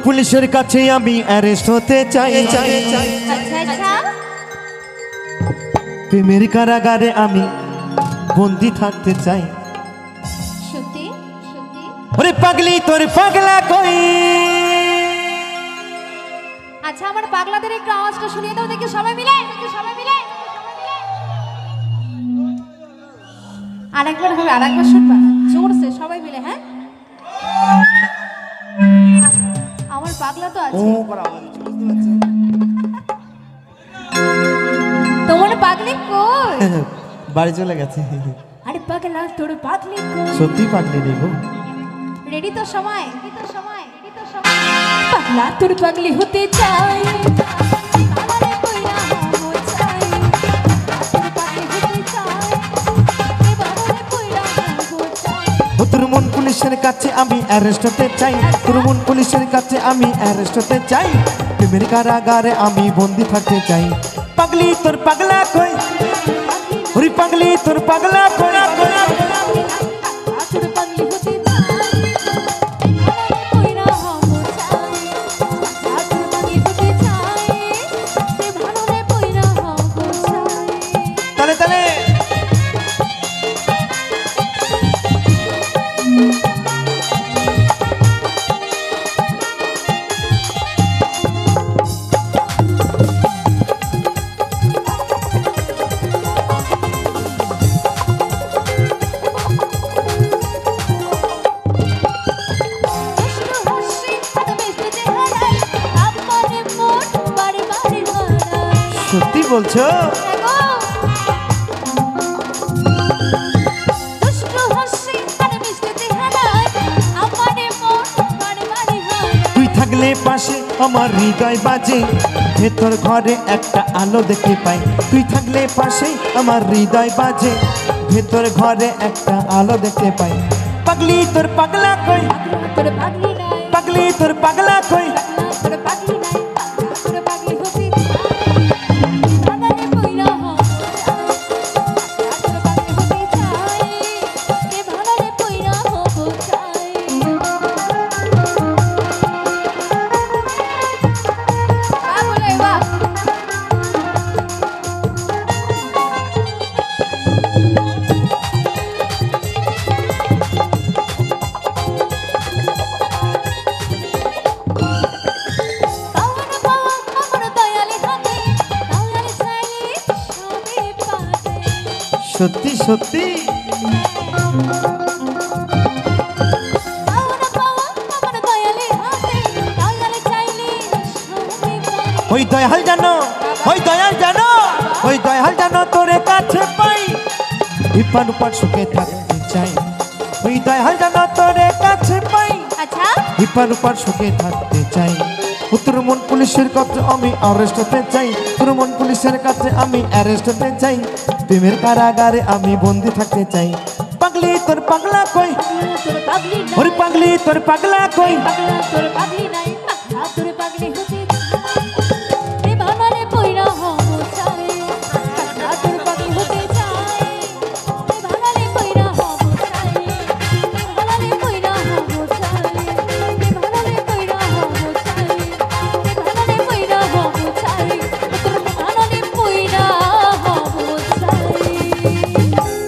পুলিশের কাছে আমি অ্যারেস্ট হতে চাই। আচ্ছা আচ্ছা, প্রেমের কারাগারে আমি বন্দি থাকতে চাই। সত্যি সত্যি? ওরে পাগলি তোর পাগলা কই। আচ্ছা, আমার পাগলাদের একটু আওয়াজটা শুনিয়ে দাও দেখি সবাই মিলে, সবাই মিলে। আরেকবার হবে, আরেকবার শুনবা জোরসে সবাই মিলে। হ্যাঁ, আমার পাগলা তো আছে। তোমার পাগলি কই? বাড়ি চলে গেছে। আরে পাগলা তোর পাগলি কই? সত্যি পাগলি নেই গো। রেডি তো সময়, পাগলা তোর পাগলি হতে চাই। আমারে কইরা হমো চাই। তোর পাগলি হতে চাই। এবারে কইরা হমো চাই। ও তোর মন পুলিশের কাছে আমি অ্যারেস্ট হতে চাই। তোর মন পুলিশের কাছে আমি অ্যারেস্ট হতে চাই। প্রেমের কারাগারে আমি বন্দি থাকতে চাই। পাগলি তোর পাগলা কই। ওরে পাগলি তোর পাগলা কই। তোর পাগলি হতে চাই। আমারে কইরা হমো চাই। তোর পাগলি হতে চাই। এবারে কইরা হমো চাই। তালে তালে সত্যি বলছো? তুই থাকলে পাশে আমার হৃদয় বাজে। ভেতর ঘরে একটা আলো দেখতে পাই। তুই থাকলে পাশে আমার হৃদয় বাজে। ভেতর ঘরে একটা আলো দেখতে পাই। পাগলি তোর পাগলা কই। তোর পাগলি নাই, পাগলি তোর পাগলা কই। তোর পাগলি নাই, তোর পাগলি হতে চাই। আমারে কইরা হমো চাই। তোর পাগলি হতে চাই। কে ভালোরে কইরা হমো চাই। বলে বাহ, সত্যি সত্যি ওই দয়াল জানো, ওই দয়াল জানো, ওই দয়াল জানো তোরে কাছে পাই। ইপান উপার সুখে থাকতে চাই। ওই দয়াল জানো তোরে কাছে পাই। আচ্ছা, ইপান উপার সুখে থাকতে চাই। তোর মন পুলিশের কাছে আমি অ্যারেস্ট হতে চাই। তোর মন পুলিশের কাছে আমি অ্যারেস্ট হতে চাই। প্রেমের কারাগারে আমি বন্দি থাকতে চাই। পাগলি তোর পাগলা কই। তোর পাগলি নাই, ওরে পাগলি তোর পাগলা কই। পাগলা তোর পাগলি নাই, তোর পাগলি